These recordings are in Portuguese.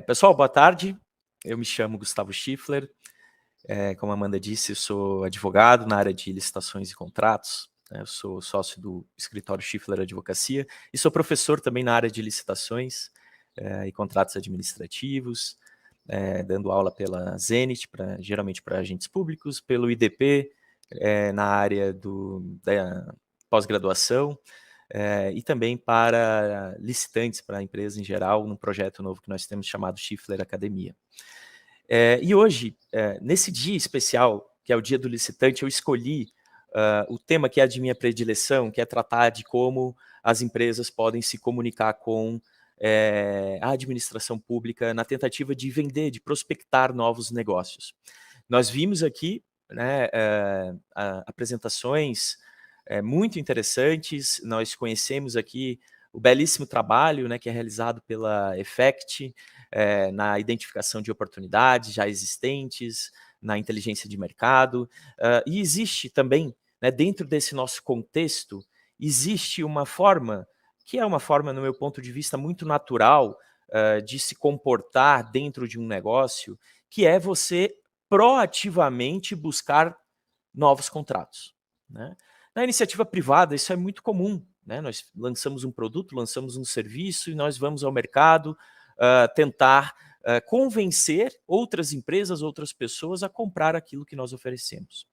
Pessoal, boa tarde. Eu me chamo Gustavo Schiffler. Como a Amanda disse, eu sou advogado na área de licitações e contratos. Eu sou sócio do escritório Schiffler Advocacia e sou professor também na área de licitações e contratos administrativos, dando aula pela Zenit, geralmente para agentes públicos, pelo IDP, na área da pós-graduação, e também para licitantes, para a empresa em geral, num projeto novo que nós temos chamado Schiffler Academia. E hoje, nesse dia especial, que é o dia do licitante, eu escolhi o tema que é de minha predileção, que é tratar de como as empresas podem se comunicar com a administração pública na tentativa de vender, de prospectar novos negócios. Nós vimos aqui, né, apresentações muito interessantes. Nós conhecemos aqui o belíssimo trabalho, né, que é realizado pela Effect, na identificação de oportunidades já existentes, na inteligência de mercado. E existe também, né, dentro desse nosso contexto, existe uma forma, que é uma forma, no meu ponto de vista, muito natural de se comportar dentro de um negócio, que é você proativamente buscar novos contratos, né? Na iniciativa privada, isso é muito comum, né? Nós lançamos um produto, lançamos um serviço e nós vamos ao mercado tentar convencer outras empresas, outras pessoas a comprar aquilo que nós oferecemos.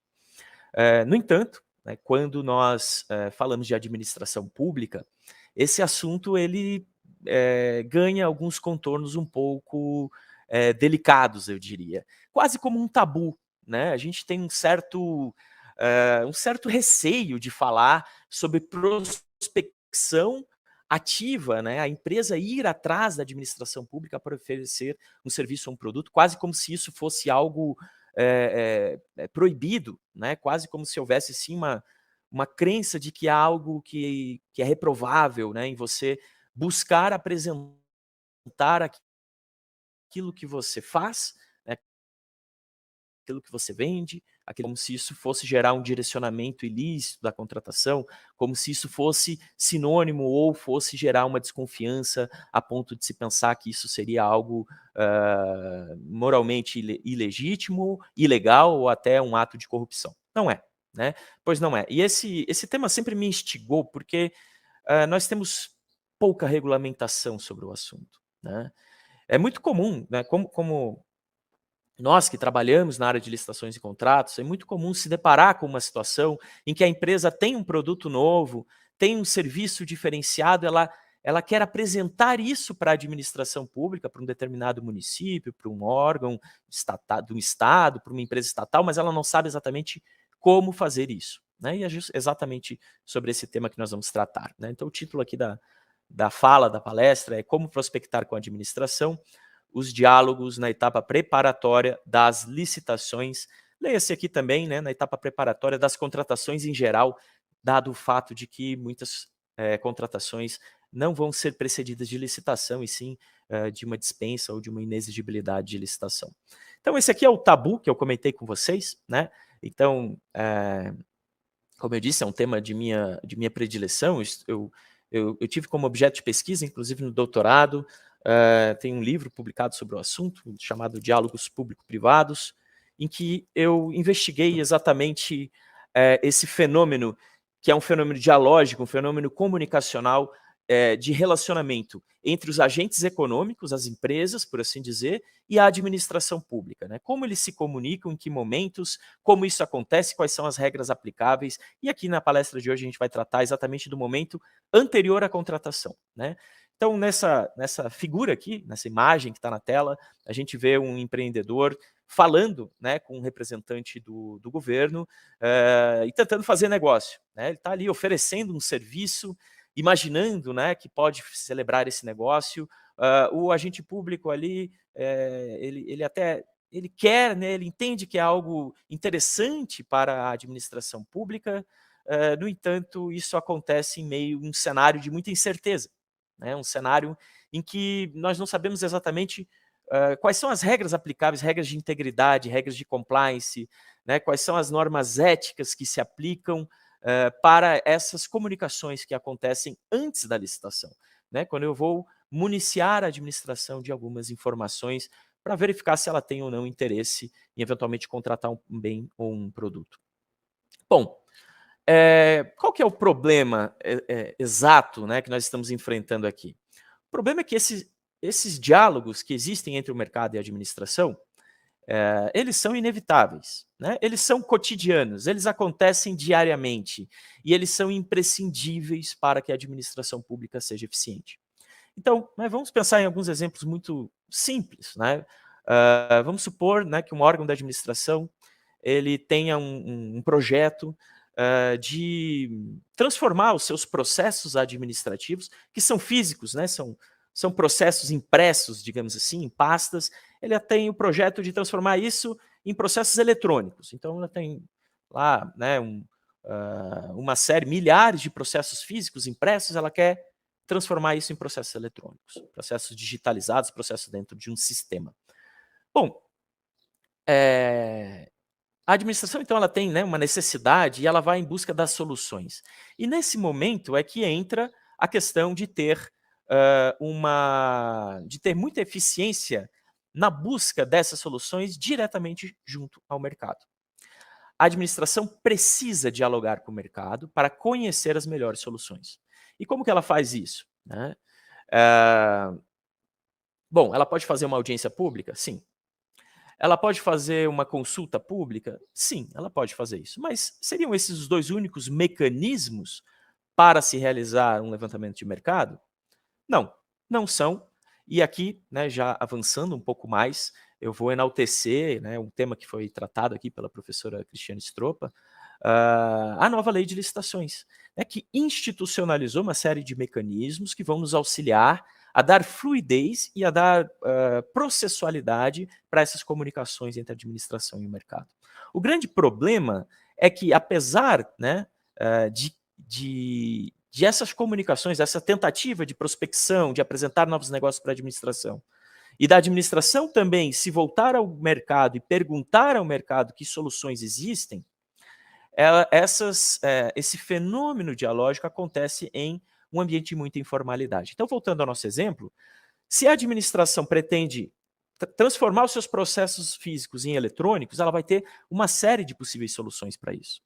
No entanto, né, quando nós falamos de administração pública, esse assunto ele ganha alguns contornos um pouco delicados, eu diria. Quase como um tabu, né? A gente tem um certo receio de falar sobre prospecção ativa, né? A empresa ir atrás da administração pública para oferecer um serviço ou um produto, quase como se isso fosse algo proibido, né? Quase como se houvesse sim uma crença de que há algo que é reprovável, né? Em você buscar apresentar aquilo que você faz, né, aquilo que você vende, como se isso fosse gerar um direcionamento ilícito da contratação, como se isso fosse sinônimo ou fosse gerar uma desconfiança a ponto de se pensar que isso seria algo moralmente ilegítimo, ilegal ou até um ato de corrupção. Não é, né? Pois não é. E esse tema sempre me instigou porque nós temos pouca regulamentação sobre o assunto, né? É muito comum, né, como nós que trabalhamos na área de licitações e contratos, é muito comum se deparar com uma situação em que a empresa tem um produto novo, tem um serviço diferenciado, ela quer apresentar isso para a administração pública, para um determinado município, para um órgão estatal, do estado, para uma empresa estatal, mas ela não sabe exatamente como fazer isso, né? E é exatamente sobre esse tema que nós vamos tratar, né? Então o título aqui da fala, da palestra é Como Prospectar com a Administração, os diálogos na etapa preparatória das licitações. Leia-se aqui também, né, na etapa preparatória das contratações em geral, dado o fato de que muitas contratações não vão ser precedidas de licitação, e sim de uma dispensa ou de uma inexigibilidade de licitação. Então, esse aqui é o tabu que eu comentei com vocês, né? Então, como eu disse, é um tema de minha predileção. Eu tive como objeto de pesquisa, inclusive no doutorado, tem um livro publicado sobre o assunto, chamado Diálogos Público-Privados, em que eu investiguei exatamente esse fenômeno, que é um fenômeno dialógico, um fenômeno comunicacional, de relacionamento entre os agentes econômicos, as empresas, por assim dizer, e a administração pública, né? Como eles se comunicam, em que momentos, como isso acontece, quais são as regras aplicáveis. E aqui na palestra de hoje a gente vai tratar exatamente do momento anterior à contratação, né? Então, nessa figura aqui, nessa imagem que está na tela, a gente vê um empreendedor falando, né, com um representante do governo e tentando fazer negócio, né? Ele está ali oferecendo um serviço, imaginando, né, que pode celebrar esse negócio. O agente público ali, ele quer, né, ele entende que é algo interessante para a administração pública. No entanto, isso acontece em meio a um cenário de muita incerteza, né, um cenário em que nós não sabemos exatamente quais são as regras aplicáveis, regras de integridade, regras de compliance, né, quais são as normas éticas que se aplicam para essas comunicações que acontecem antes da licitação, né? Quando eu vou municiar a administração de algumas informações para verificar se ela tem ou não interesse em eventualmente contratar um bem ou um produto. Bom, qual que é o problema exato, né, que nós estamos enfrentando aqui? O problema é que esses diálogos que existem entre o mercado e a administração, eles são inevitáveis, né? Eles são cotidianos, eles acontecem diariamente e eles são imprescindíveis para que a administração pública seja eficiente. Então, né, vamos pensar em alguns exemplos muito simples, né? Vamos supor, né, que um órgão da administração ele tenha um projeto de transformar os seus processos administrativos, que são físicos, né, são processos impressos, digamos assim, em pastas. Ele tem o projeto de transformar isso em processos eletrônicos. Então, ela tem lá, né, uma série, milhares de processos físicos impressos, ela quer transformar isso em processos eletrônicos, processos digitalizados, processos dentro de um sistema. Bom, a administração, então, ela tem, né, uma necessidade e ela vai em busca das soluções. E nesse momento é que entra a questão de ter muita eficiência na busca dessas soluções diretamente junto ao mercado. A administração precisa dialogar com o mercado para conhecer as melhores soluções. E como que ela faz isso, né? Bom, ela pode fazer uma audiência pública? Sim. Ela pode fazer uma consulta pública? Sim, ela pode fazer isso. Mas seriam esses os dois únicos mecanismos para se realizar um levantamento de mercado? Não, não são. E aqui, né, já avançando um pouco mais, eu vou enaltecer, né, um tema que foi tratado aqui pela professora Cristiane Stroppa, a nova lei de licitações, né, que institucionalizou uma série de mecanismos que vão nos auxiliar a dar fluidez e a dar processualidade para essas comunicações entre a administração e o mercado. O grande problema é que, apesar, né, de essas comunicações, essa tentativa de prospecção, de apresentar novos negócios para a administração, e da administração também se voltar ao mercado e perguntar ao mercado que soluções existem, esse fenômeno dialógico acontece em um ambiente de muita informalidade. Então, voltando ao nosso exemplo, se a administração pretende transformar os seus processos físicos em eletrônicos, ela vai ter uma série de possíveis soluções para isso.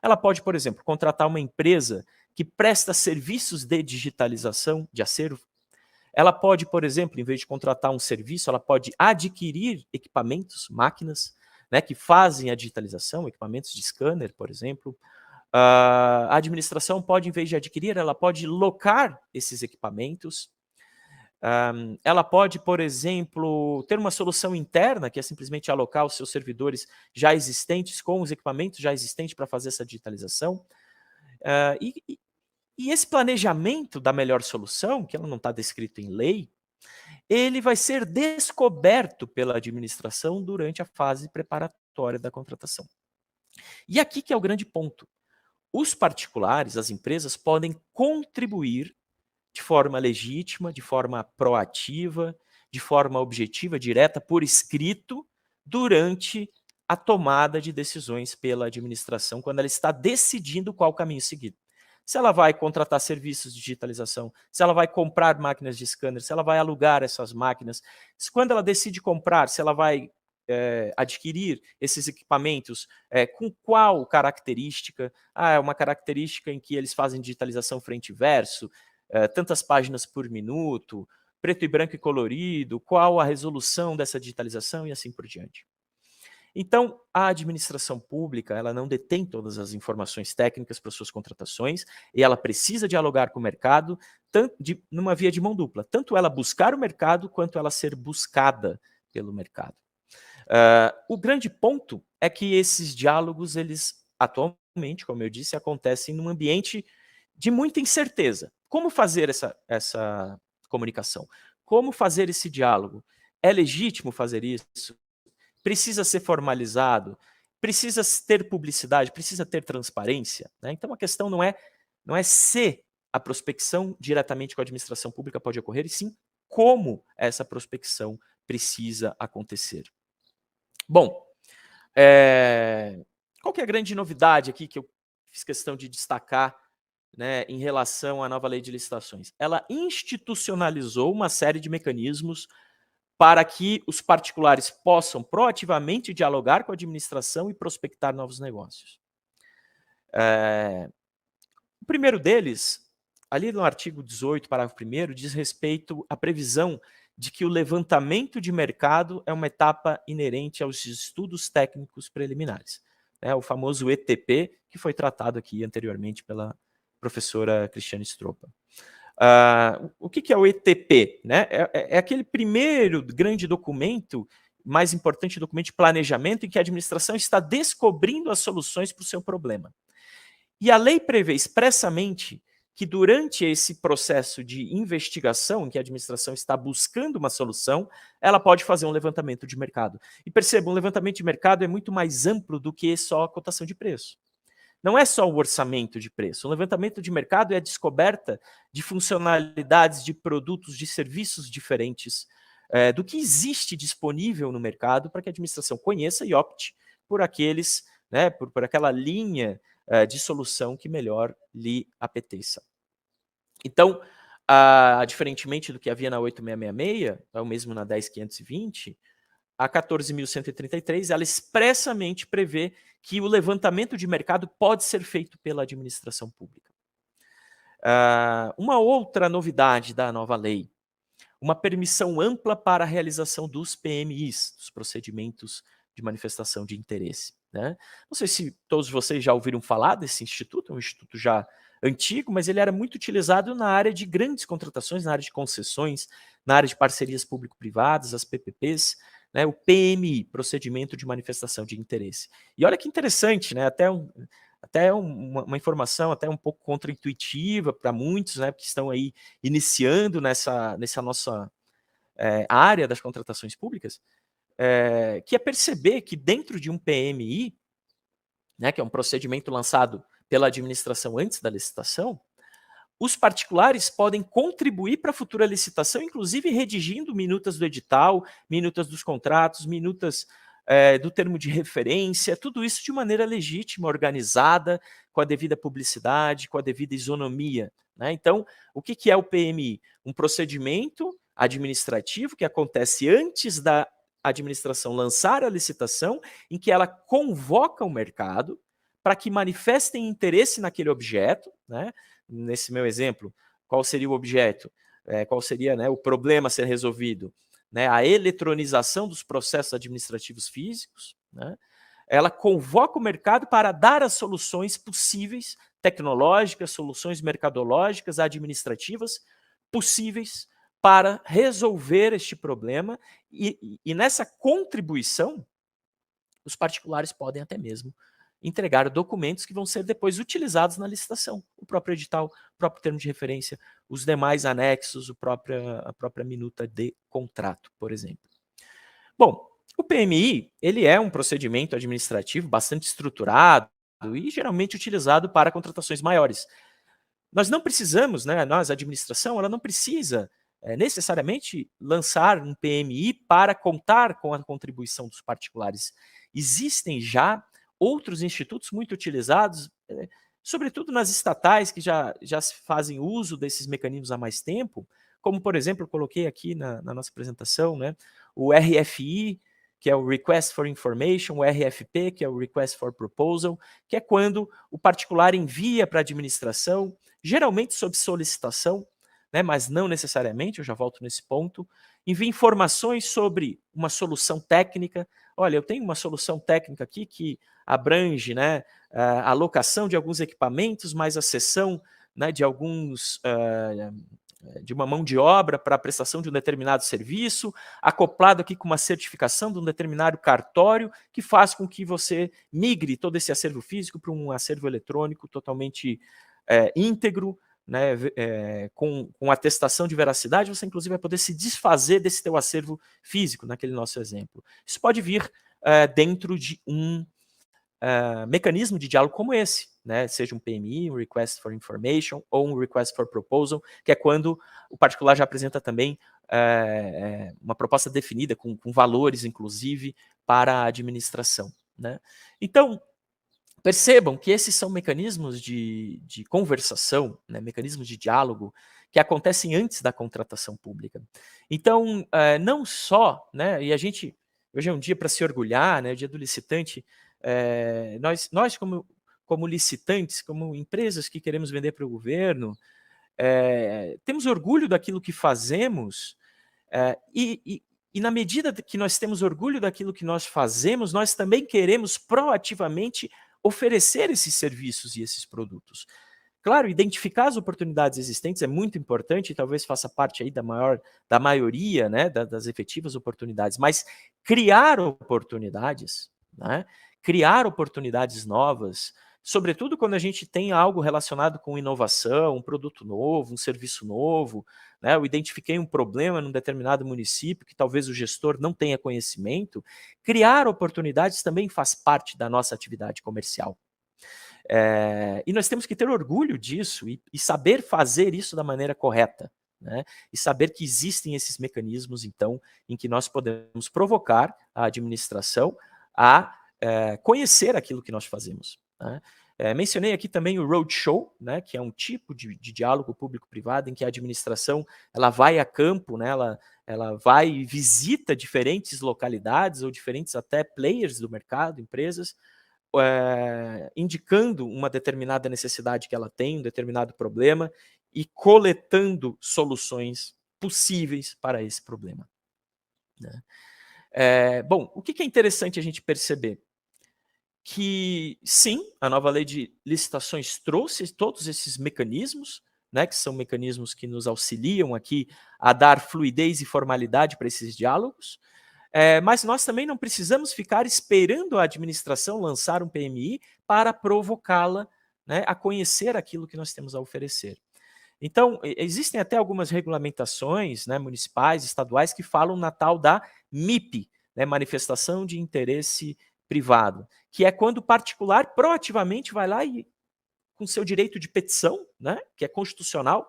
Ela pode, por exemplo, contratar uma empresa que presta serviços de digitalização de acervo. Ela pode, por exemplo, em vez de contratar um serviço, ela pode adquirir equipamentos, máquinas, né, que fazem a digitalização, equipamentos de scanner, por exemplo. A administração pode, em vez de adquirir, ela pode locar esses equipamentos. Ela pode, por exemplo, ter uma solução interna, que é simplesmente alocar os seus servidores já existentes com os equipamentos já existentes para fazer essa digitalização. E esse planejamento da melhor solução, que ela não está descrito em lei, ele vai ser descoberto pela administração durante a fase preparatória da contratação. E aqui que é o grande ponto. Os particulares, as empresas, podem contribuir de forma legítima, de forma proativa, de forma objetiva, direta, por escrito, durante a tomada de decisões pela administração, quando ela está decidindo qual caminho seguir. Se ela vai contratar serviços de digitalização, se ela vai comprar máquinas de scanner, se ela vai alugar essas máquinas, quando ela decide comprar, se ela vai adquirir esses equipamentos, com qual característica? É uma característica em que eles fazem digitalização frente e verso, tantas páginas por minuto, preto e branco e colorido, qual a resolução dessa digitalização e assim por diante. Então, a administração pública, ela não detém todas as informações técnicas para suas contratações e ela precisa dialogar com o mercado numa via de mão dupla, tanto ela buscar o mercado quanto ela ser buscada pelo mercado. O grande ponto é que esses diálogos, eles atualmente, como eu disse, acontecem num ambiente de muita incerteza. Como fazer essa comunicação? Como fazer esse diálogo? É legítimo fazer isso? Precisa ser formalizado? Precisa ter publicidade? Precisa ter transparência? Né? Então a questão não é se a prospecção diretamente com a administração pública pode ocorrer, e sim como essa prospecção precisa acontecer. Bom, qual que é a grande novidade aqui que eu fiz questão de destacar né, em relação à nova lei de licitações? Ela institucionalizou uma série de mecanismos para que os particulares possam proativamente dialogar com a administração e prospectar novos negócios. O primeiro deles, ali no artigo 18, parágrafo 1º, diz respeito à previsão de que o levantamento de mercado é uma etapa inerente aos estudos técnicos preliminares, né, o famoso ETP, que foi tratado aqui anteriormente pela professora Cristiane Stroppa. O que é o ETP? Né? É aquele primeiro grande documento, mais importante documento de planejamento, em que a administração está descobrindo as soluções para o seu problema. E a lei prevê expressamente que durante esse processo de investigação, em que a administração está buscando uma solução, ela pode fazer um levantamento de mercado. E perceba, um levantamento de mercado é muito mais amplo do que só a cotação de preço. Não é só o orçamento de preço. O levantamento de mercado é a descoberta de funcionalidades de produtos, de serviços diferentes, do que existe disponível no mercado para que a administração conheça e opte por aqueles, né, por aquela linha de solução que melhor lhe apeteça. Então, diferentemente do que havia na 8666, é o mesmo na 10520, a 14.133, ela expressamente prevê que o levantamento de mercado pode ser feito pela administração pública. Uma outra novidade da nova lei, uma permissão ampla para a realização dos PMIs, dos procedimentos de manifestação de interesse. Né? Não sei se todos vocês já ouviram falar desse instituto, é um instituto já antigo, mas ele era muito utilizado na área de grandes contratações, na área de concessões, na área de parcerias público-privadas, as PPPs, né, o PMI, Procedimento de Manifestação de Interesse. E olha que interessante, né, até uma informação até um pouco contraintuitiva para muitos, né, que estão aí iniciando nessa nossa área das contratações públicas, que é perceber que dentro de um PMI, né, que é um procedimento lançado pela administração antes da licitação, os particulares podem contribuir para a futura licitação, inclusive redigindo minutas do edital, minutas dos contratos, minutas do termo de referência, tudo isso de maneira legítima, organizada, com a devida publicidade, com a devida isonomia. Né? Então, o que é o PMI? Um procedimento administrativo que acontece antes da administração lançar a licitação, em que ela convoca o mercado para que manifestem interesse naquele objeto, né? Nesse meu exemplo, qual seria o objeto? Qual seria, né, o problema a ser resolvido? Né, a eletronização dos processos administrativos físicos. Né? Ela convoca o mercado para dar as soluções possíveis, tecnológicas, soluções mercadológicas, administrativas, possíveis para resolver este problema. E nessa contribuição, os particulares podem até mesmo entregar documentos que vão ser depois utilizados na licitação. O próprio edital, o próprio termo de referência, os demais anexos, a própria minuta de contrato, por exemplo. Bom, o PMI ele é um procedimento administrativo bastante estruturado e geralmente utilizado para contratações maiores. Nós não precisamos, né, nós, a administração, ela não precisa necessariamente lançar um PMI para contar com a contribuição dos particulares. Existem já outros institutos muito utilizados, sobretudo nas estatais, que já fazem uso desses mecanismos há mais tempo, como, por exemplo, eu coloquei aqui na nossa apresentação, né, o RFI, que é o Request for Information, o RFP, que é o Request for Proposal, que é quando o particular envia para a administração, geralmente sob solicitação, né, mas não necessariamente, eu já volto nesse ponto, envia informações sobre uma solução técnica. Olha, eu tenho uma solução técnica aqui que abrange, né, a alocação de alguns equipamentos, mais a cessão, né, de uma mão de obra para a prestação de um determinado serviço, acoplado aqui com uma certificação de um determinado cartório, que faz com que você migre todo esse acervo físico para um acervo eletrônico totalmente íntegro, né, com atestação de veracidade. Você inclusive vai poder se desfazer desse teu acervo físico, naquele nosso exemplo. Isso pode vir dentro de um mecanismo de diálogo como esse, né? Seja um PMI, um Request for Information, ou um Request for Proposal, que é quando o particular já apresenta também uma proposta definida, com valores, inclusive, para a administração. Né? Então, Percebam que esses são mecanismos de conversação, né, mecanismos de diálogo que acontecem antes da contratação pública. Então, não só, né, e a gente hoje é um dia para se orgulhar, né, o dia do licitante, nós como licitantes, como empresas que queremos vender para o governo, temos orgulho daquilo que fazemos, e na medida que nós temos orgulho daquilo que nós fazemos, nós também queremos proativamente oferecer esses serviços e esses produtos. Claro, identificar as oportunidades existentes é muito importante e talvez faça parte aí da maioria, né, das efetivas oportunidades, mas criar oportunidades, né, criar oportunidades novas, sobretudo quando a gente tem algo relacionado com inovação, um produto novo, um serviço novo, né, eu identifiquei um problema num determinado município que talvez o gestor não tenha conhecimento, criar oportunidades também faz parte da nossa atividade comercial. E nós temos que ter orgulho disso e saber fazer isso da maneira correta, né? E saber que existem esses mecanismos, então, em que nós podemos provocar a administração a conhecer aquilo que nós fazemos, né? Mencionei aqui também o roadshow, né, que é um tipo de diálogo público-privado em que a administração ela vai a campo, né, ela vai e visita diferentes localidades ou diferentes até players do mercado, empresas, indicando uma determinada necessidade que ela tem, um determinado problema, e coletando soluções possíveis para esse problema, né. Bom, o que é interessante a gente perceber? Que sim, a nova lei de licitações trouxe todos esses mecanismos, né, que são mecanismos que nos auxiliam aqui a dar fluidez e formalidade para esses diálogos, mas nós também não precisamos ficar esperando a administração lançar um PMI para provocá-la, né, a conhecer aquilo que nós temos a oferecer. Então, existem até algumas regulamentações, né, municipais, estaduais, que falam na tal da MIP, né, manifestação de interesse privado, que é quando o particular proativamente vai lá e, com seu direito de petição, né, que é constitucional,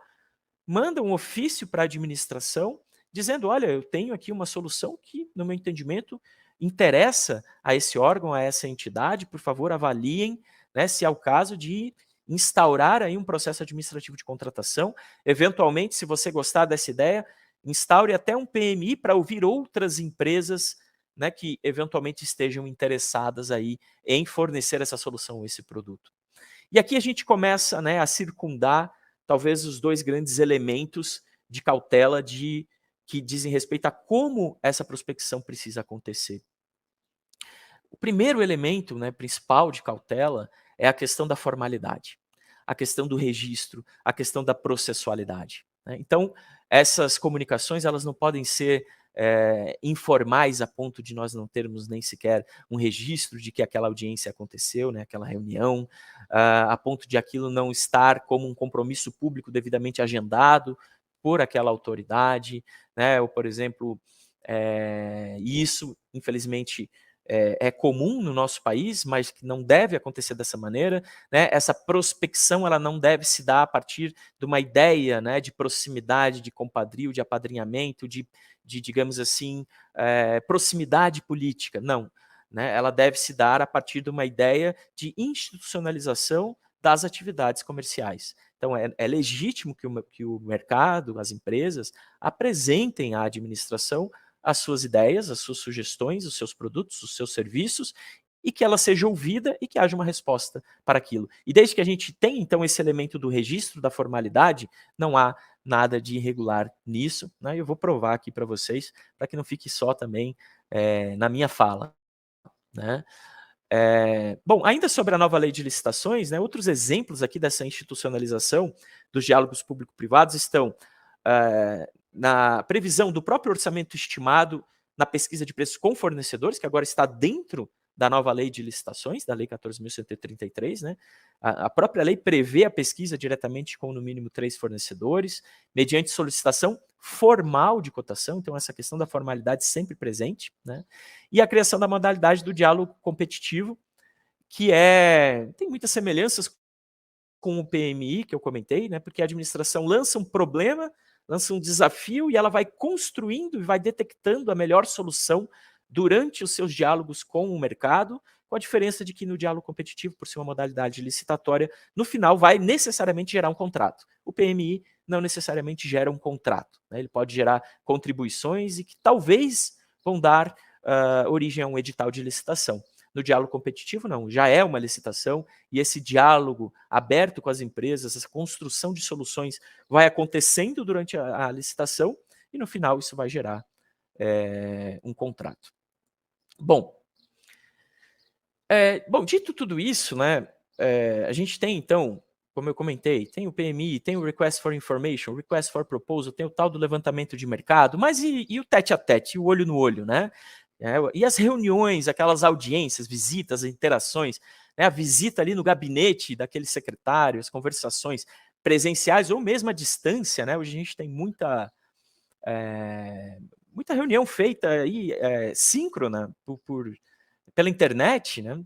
manda um ofício para a administração dizendo: olha, eu tenho aqui uma solução que, no meu entendimento, interessa a esse órgão, a essa entidade, por favor, avaliem, né, se é o caso de instaurar aí um processo administrativo de contratação. Eventualmente, se você gostar dessa ideia, instaure até um PMI para ouvir outras empresas, né, que eventualmente estejam interessadas aí em fornecer essa solução ou esse produto. E aqui a gente começa, né, a circundar talvez os dois grandes elementos de cautela que dizem respeito a como essa prospecção precisa acontecer. O primeiro elemento, né, principal de cautela é a questão da formalidade, a questão do registro, a questão da processualidade, né? Então, essas comunicações elas não podem ser informais a ponto de nós não termos nem sequer um registro de que aquela audiência aconteceu, né, aquela reunião, a ponto de aquilo não estar como um compromisso público devidamente agendado por aquela autoridade, né, ou, por exemplo, isso, infelizmente, é comum no nosso país, mas que não deve acontecer dessa maneira, né? Essa prospecção ela não deve se dar a partir de uma ideia, né, de proximidade, de compadrio, de apadrinhamento, digamos assim, proximidade política. Não, né? Ela deve se dar a partir de uma ideia de institucionalização das atividades comerciais. Então, é legítimo que o mercado, as empresas, apresentem à administração as suas ideias, as suas sugestões, os seus produtos, os seus serviços, e que ela seja ouvida e que haja uma resposta para aquilo. E desde que a gente tem, então, esse elemento do registro, da formalidade, não há nada de irregular nisso, né? Eu vou provar aqui para vocês, para que não fique só também na minha fala, né? Bom, ainda sobre a nova lei de licitações, né, outros exemplos aqui dessa institucionalização dos diálogos público-privados estão na previsão do próprio orçamento estimado na pesquisa de preços com fornecedores, que agora está dentro da nova lei de licitações, da lei 14.133, né? A própria lei prevê a pesquisa diretamente com no mínimo 3 fornecedores, mediante solicitação formal de cotação, então essa questão da formalidade sempre presente, né? E a criação da modalidade do diálogo competitivo, que tem muitas semelhanças com o PMI que eu comentei, né? Porque a administração lança um problema, lança um desafio e ela vai construindo e vai detectando a melhor solução durante os seus diálogos com o mercado, com a diferença de que no diálogo competitivo, por ser uma modalidade licitatória, no final vai necessariamente gerar um contrato. O PMI não necessariamente gera um contrato, né? Ele pode gerar contribuições e que talvez vão dar origem a um edital de licitação. No diálogo competitivo, não, já é uma licitação e esse diálogo aberto com as empresas, essa construção de soluções vai acontecendo durante a licitação e no final isso vai gerar um contrato. Bom, dito tudo isso, né, a gente tem então, como eu comentei, tem o PMI, tem o Request for Information, o Request for Proposal, tem o tal do levantamento de mercado, mas e o tete a tete, e o olho no olho, né? E as reuniões, aquelas audiências, visitas, interações, né, a visita ali no gabinete daquele secretário, as conversações presenciais ou mesmo à distância, né? Hoje a gente tem muita reunião feita aí, síncrona pela internet, né?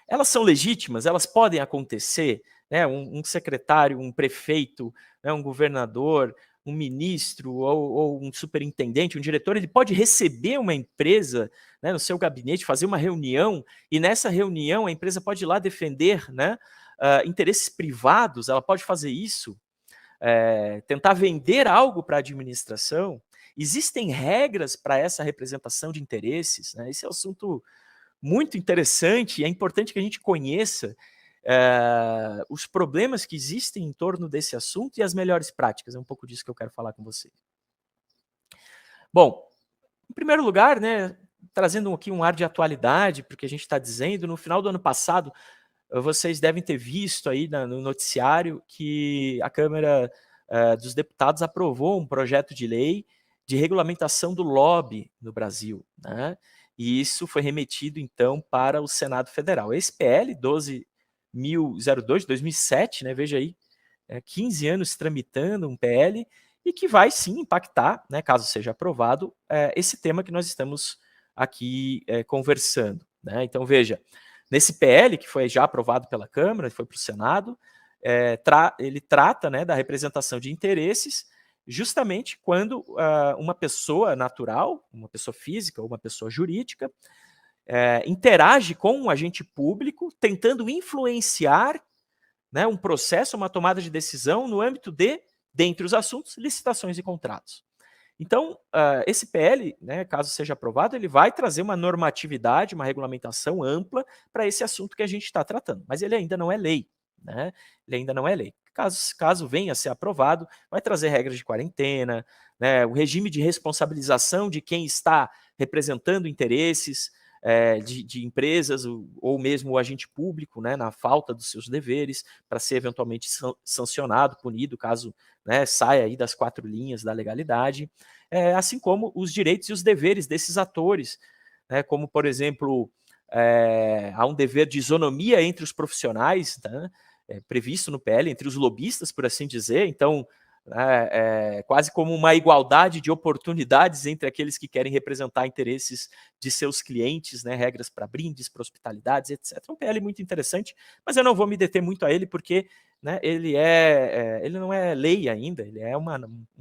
Elas são legítimas, elas podem acontecer, né? Um secretário, um prefeito, né? Um governador, um ministro ou um superintendente, um diretor, ele pode receber uma empresa, né, no seu gabinete, fazer uma reunião, e nessa reunião a empresa pode ir lá defender, né, interesses privados, ela pode fazer isso, tentar vender algo para a administração. Existem regras para essa representação de interesses, né? Esse é um assunto muito interessante e é importante que a gente conheça os problemas que existem em torno desse assunto e as melhores práticas. É um pouco disso que eu quero falar com você. Bom, em primeiro lugar, né, trazendo aqui um ar de atualidade, porque a gente está dizendo, no final do ano passado, vocês devem ter visto aí no noticiário que a Câmara dos Deputados aprovou um projeto de lei de regulamentação do lobby no Brasil, né? E isso foi remetido, então, para o Senado Federal. Esse PL 12.002 de 2007, né, veja aí, 15 anos tramitando um PL, e que vai sim impactar, né, caso seja aprovado, esse tema que nós estamos aqui conversando, né? Então, veja, nesse PL, que foi já aprovado pela Câmara, foi para o Senado, ele trata, né, da representação de interesses, justamente quando uma pessoa natural, uma pessoa física ou uma pessoa jurídica, interage com um agente público, tentando influenciar, né, um processo, uma tomada de decisão no âmbito dentre os assuntos, licitações e contratos. Então, esse PL, né, caso seja aprovado, ele vai trazer uma normatividade, uma regulamentação ampla para esse assunto que a gente está tratando, mas ele ainda não é lei, né? Ele ainda não é lei. Caso venha a ser aprovado, vai trazer regras de quarentena, né, o regime de responsabilização de quem está representando interesses de empresas ou mesmo o agente público, né, na falta dos seus deveres, para ser eventualmente sancionado, punido, caso, né, saia aí das 4 linhas da legalidade, assim como os direitos e os deveres desses atores, né, como, por exemplo, há um dever de isonomia entre os profissionais, né, previsto no PL, entre os lobistas, por assim dizer, então, quase como uma igualdade de oportunidades entre aqueles que querem representar interesses de seus clientes, né, regras para brindes, para hospitalidades, etc. É um PL muito interessante, mas eu não vou me deter muito a ele, porque, né, ele não é lei ainda, ele é um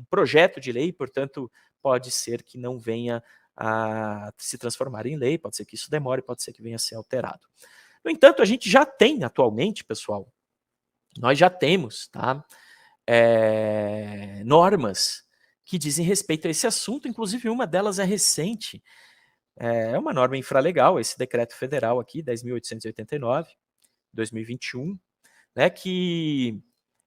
projeto de lei, portanto, pode ser que não venha a se transformar em lei, pode ser que isso demore, pode ser que venha a ser alterado. No entanto, a gente já tem atualmente, pessoal, nós já temos, tá, normas que dizem respeito a esse assunto, inclusive uma delas é recente, é uma norma infralegal, esse decreto federal aqui, 10.889, 2021, né, que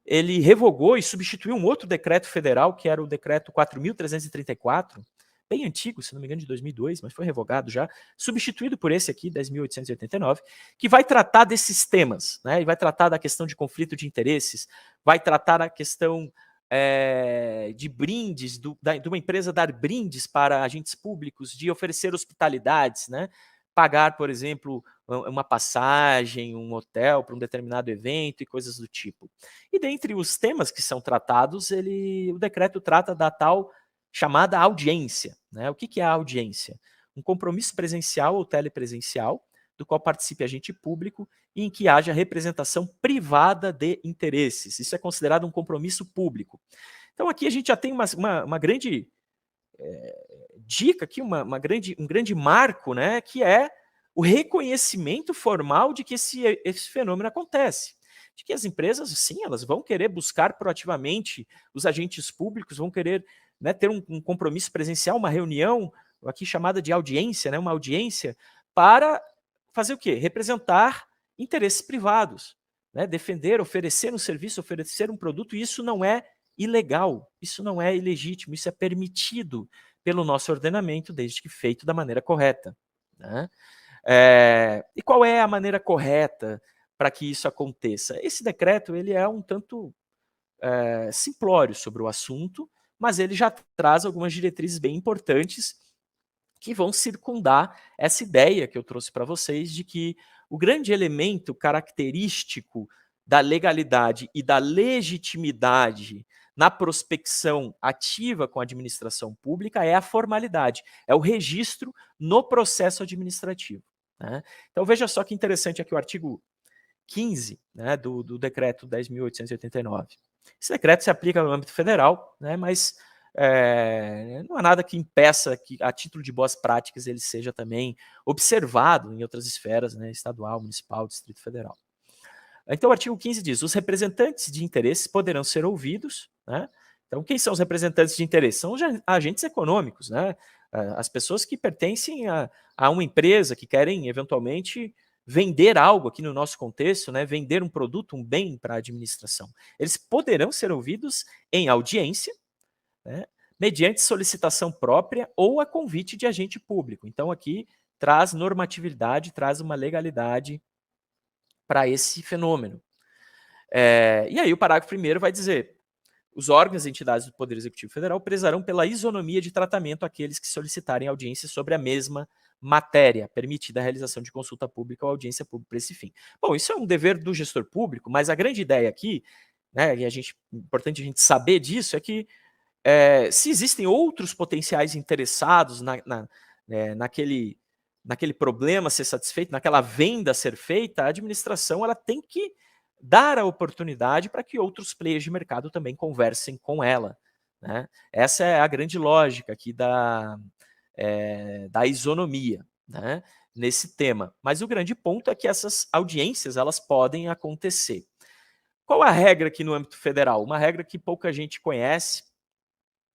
ele revogou e substituiu um outro decreto federal, que era o decreto 4.334, bem antigo, se não me engano, de 2002, mas foi revogado já, substituído por esse aqui, 10.889, que vai tratar desses temas, né, e vai tratar da questão de conflito de interesses, vai tratar a questão de brindes, de uma empresa dar brindes para agentes públicos, de oferecer hospitalidades, né, pagar, por exemplo, uma passagem, um hotel para um determinado evento e coisas do tipo. E dentre os temas que são tratados, o decreto trata da tal chamada audiência, né? O que é a audiência? Um compromisso presencial ou telepresencial, do qual participe agente público e em que haja representação privada de interesses. Isso é considerado um compromisso público. Então aqui a gente já tem uma grande dica aqui, um grande marco, né, que é o reconhecimento formal de que esse fenômeno acontece. De que as empresas, sim, elas vão querer buscar proativamente, os agentes públicos vão querer, né, ter um compromisso presencial, uma reunião, aqui chamada de audiência, né, uma audiência, para fazer o quê? Representar interesses privados, né, defender, oferecer um serviço, oferecer um produto, e isso não é ilegal, isso não é ilegítimo, isso é permitido pelo nosso ordenamento, desde que feito da maneira correta, né? E qual é a maneira correta para que isso aconteça? Esse decreto ele é um tanto simplório sobre o assunto, mas ele já traz algumas diretrizes bem importantes que vão circundar essa ideia que eu trouxe para vocês de que o grande elemento característico da legalidade e da legitimidade na prospecção ativa com a administração pública é a formalidade, é o registro no processo administrativo, né? Então veja só que interessante aqui o artigo 15, né, do decreto 10.889. Esse decreto se aplica no âmbito federal, né, mas não há nada que impeça que, a título de boas práticas, ele seja também observado em outras esferas, né, estadual, municipal, Distrito Federal. Então, o artigo 15 diz: os representantes de interesses poderão ser ouvidos, né? Então, quem são os representantes de interesse? São os agentes econômicos, né? As pessoas que pertencem a uma empresa, que querem, eventualmente, vender algo aqui no nosso contexto, né? Vender um produto, um bem para a administração. Eles poderão ser ouvidos em audiência, né, mediante solicitação própria ou a convite de agente público. Então, aqui traz normatividade, traz uma legalidade para esse fenômeno. E aí o parágrafo 1º vai dizer: os órgãos e entidades do Poder Executivo Federal prezarão pela isonomia de tratamento àqueles que solicitarem audiência sobre a mesma matéria, permitida a realização de consulta pública ou audiência pública para esse fim. Bom, isso é um dever do gestor público, mas a grande ideia aqui, né, e importante a gente saber disso, é que se existem outros potenciais interessados naquele problema a ser satisfeito, naquela venda a ser feita, a administração ela tem que dar a oportunidade para que outros players de mercado também conversem com ela, né? Essa é a grande lógica aqui da isonomia, né, nesse tema. Mas o grande ponto é que essas audiências elas podem acontecer. Qual a regra aqui no âmbito federal? Uma regra que pouca gente conhece,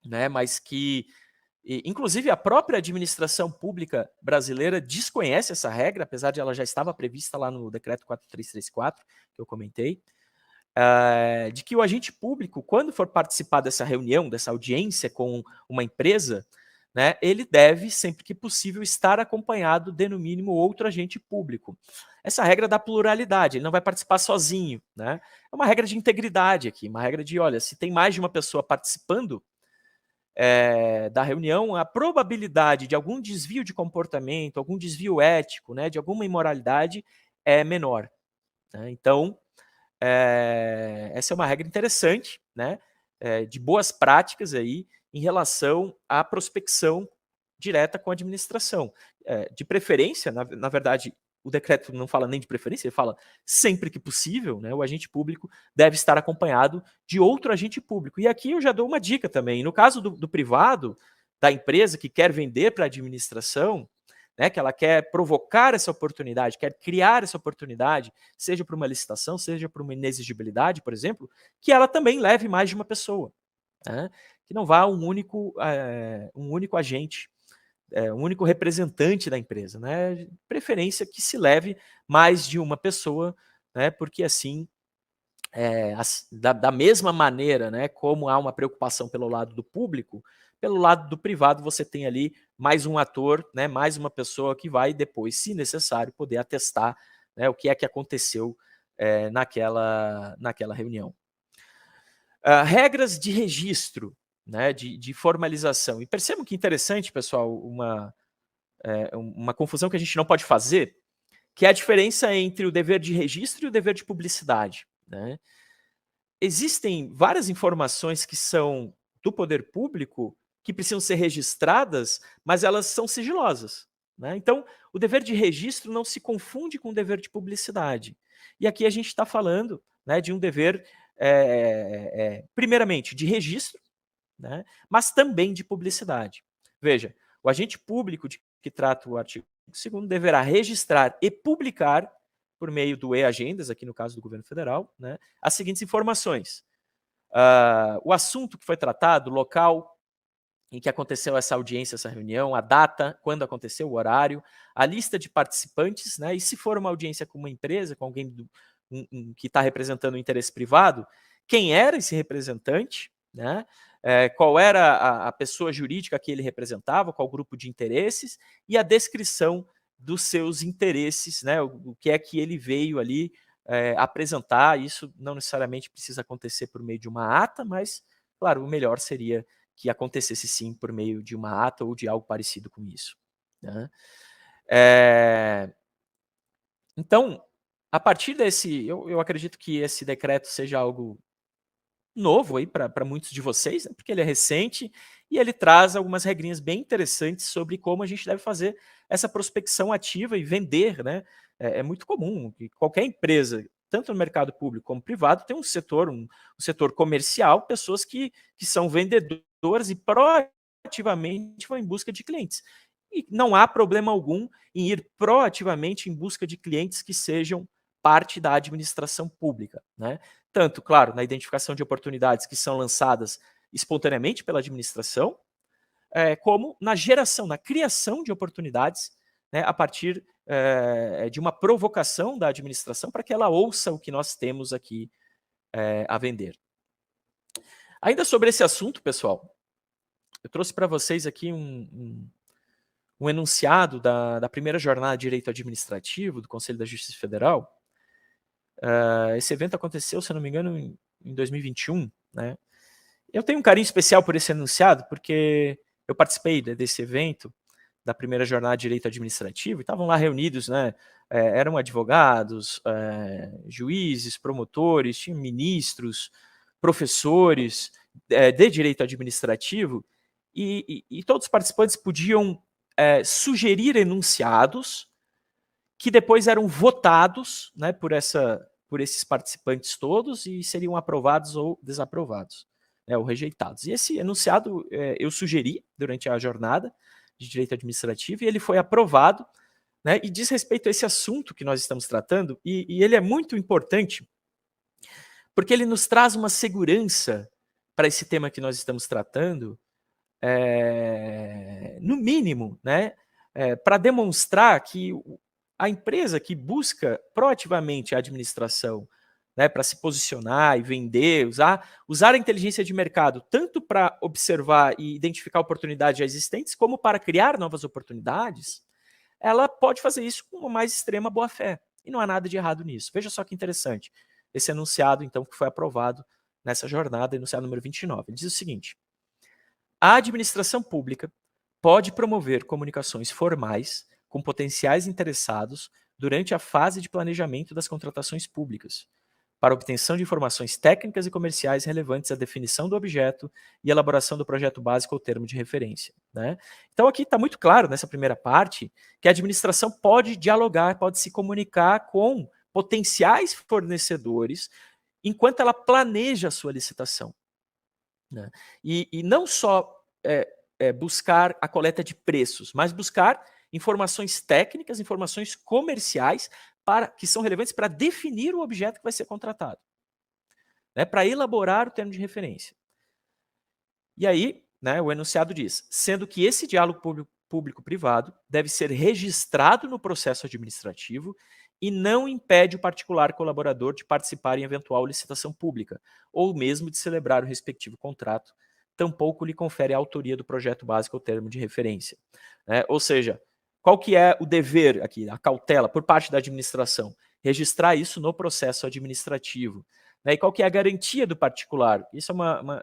né, mas que, inclusive, a própria administração pública brasileira desconhece essa regra, apesar de ela já estava prevista lá no decreto 4334, que eu comentei, de que o agente público, quando for participar dessa reunião, dessa audiência com uma empresa, né, ele deve, sempre que possível, estar acompanhado de, no mínimo, outro agente público. Essa regra da pluralidade, ele não vai participar sozinho, né? É uma regra de integridade aqui, uma regra de, olha, se tem mais de uma pessoa participando da reunião, a probabilidade de algum desvio de comportamento, algum desvio ético, né, de alguma imoralidade é menor, né? Então, essa é uma regra interessante, né, de boas práticas aí em relação à prospecção direta com a administração. De preferência, na verdade, o decreto não fala nem de preferência, ele fala sempre que possível, né, o agente público deve estar acompanhado de outro agente público. E aqui eu já dou uma dica também. No caso do privado, da empresa que quer vender para a administração, né, que ela quer provocar essa oportunidade, quer criar essa oportunidade, seja para uma licitação, seja para uma inexigibilidade, por exemplo, que ela também leve mais de uma pessoa, né, que não vá um único agente, um único representante da empresa, né? De preferência que se leve mais de uma pessoa, né? Porque assim, da mesma maneira, né, como há uma preocupação pelo lado do público, pelo lado do privado você tem ali mais um ator, né, mais uma pessoa que vai depois, se necessário, poder atestar, né, o que é que aconteceu naquela reunião. Regras de registro, né, de formalização. E percebam que interessante, pessoal, uma confusão que a gente não pode fazer, que é a diferença entre o dever de registro e o dever de publicidade, né? Existem várias informações que são do poder público que precisam ser registradas, mas elas são sigilosas, né? Então, o dever de registro não se confunde com o dever de publicidade. E aqui a gente está falando, né, de um dever, primeiramente, de registro, né, mas também de publicidade. Veja, o agente público de que trata o artigo Segundo, deverá registrar e publicar, por meio do e-agendas, aqui no caso do governo federal, né, as seguintes informações. O assunto que foi tratado, o local em que aconteceu essa audiência, essa reunião, a data, quando aconteceu, o horário, a lista de participantes, né, e se for uma audiência com uma empresa, com alguém que está representando um interesse privado, quem era esse representante, né, qual era a pessoa jurídica que ele representava, qual grupo de interesses, e a descrição dos seus interesses, né, o que é que ele veio ali apresentar. Isso não necessariamente precisa acontecer por meio de uma ata, mas, claro, o melhor seria que acontecesse sim por meio de uma ata ou de algo parecido com isso, né? Então, a partir desse, eu acredito que esse decreto seja algo novo aí para muitos de vocês, né, porque ele é recente e ele traz algumas regrinhas bem interessantes sobre como a gente deve fazer essa prospecção ativa e vender, né? É muito comum que qualquer empresa, tanto no mercado público como privado, tem um setor comercial, pessoas que são vendedoras e proativamente vão em busca de clientes. E não há problema algum em ir proativamente em busca de clientes que sejam parte da administração pública, né? Tanto, claro, na identificação de oportunidades que são lançadas espontaneamente pela administração, como na geração, na criação de oportunidades, né, a partir de uma provocação da administração para que ela ouça o que nós temos aqui a vender. Ainda sobre esse assunto, pessoal, eu trouxe para vocês aqui um enunciado da primeira jornada de Direito Administrativo do Conselho da Justiça Federal. Esse evento aconteceu, se eu não me engano, em 2021, né? Eu tenho um carinho especial por esse enunciado, porque eu participei desse evento, da primeira jornada de Direito Administrativo, e estavam lá reunidos, né? Eram advogados, juízes, promotores, tinham ministros, professores de Direito Administrativo, e todos os participantes podiam sugerir enunciados que depois eram votados, né, por esses participantes todos e seriam aprovados ou desaprovados, né, ou rejeitados. E esse enunciado eu sugeri durante a jornada de Direito Administrativo e ele foi aprovado, né, e diz respeito a esse assunto que nós estamos tratando, e ele é muito importante porque ele nos traz uma segurança para esse tema que nós estamos tratando, no mínimo, né, para demonstrar que a empresa que busca proativamente a administração, né, para se posicionar e vender, usar a inteligência de mercado tanto para observar e identificar oportunidades já existentes, como para criar novas oportunidades, ela pode fazer isso com uma mais extrema boa-fé. E não há nada de errado nisso. Veja só que interessante. Esse enunciado, então, que foi aprovado nessa jornada, enunciado número 29. Ele diz o seguinte: a administração pública pode promover comunicações formais com potenciais interessados durante a fase de planejamento das contratações públicas, para obtenção de informações técnicas e comerciais relevantes à definição do objeto e elaboração do projeto básico ou termo de referência, né? Então aqui está muito claro, nessa primeira parte, que a administração pode dialogar, pode se comunicar com potenciais fornecedores enquanto ela planeja a sua licitação, né? E não só buscar a coleta de preços, mas buscar informações técnicas, informações comerciais que são relevantes para definir o objeto que vai ser contratado, né, para elaborar o termo de referência. E aí, né, o enunciado diz, sendo que esse diálogo público-privado deve ser registrado no processo administrativo e não impede o particular colaborador de participar em eventual licitação pública, ou mesmo de celebrar o respectivo contrato, tampouco lhe confere a autoria do projeto básico ou termo de referência. Ou seja, qual que é o dever aqui, a cautela por parte da administração? Registrar isso no processo administrativo. E qual que é a garantia do particular? Isso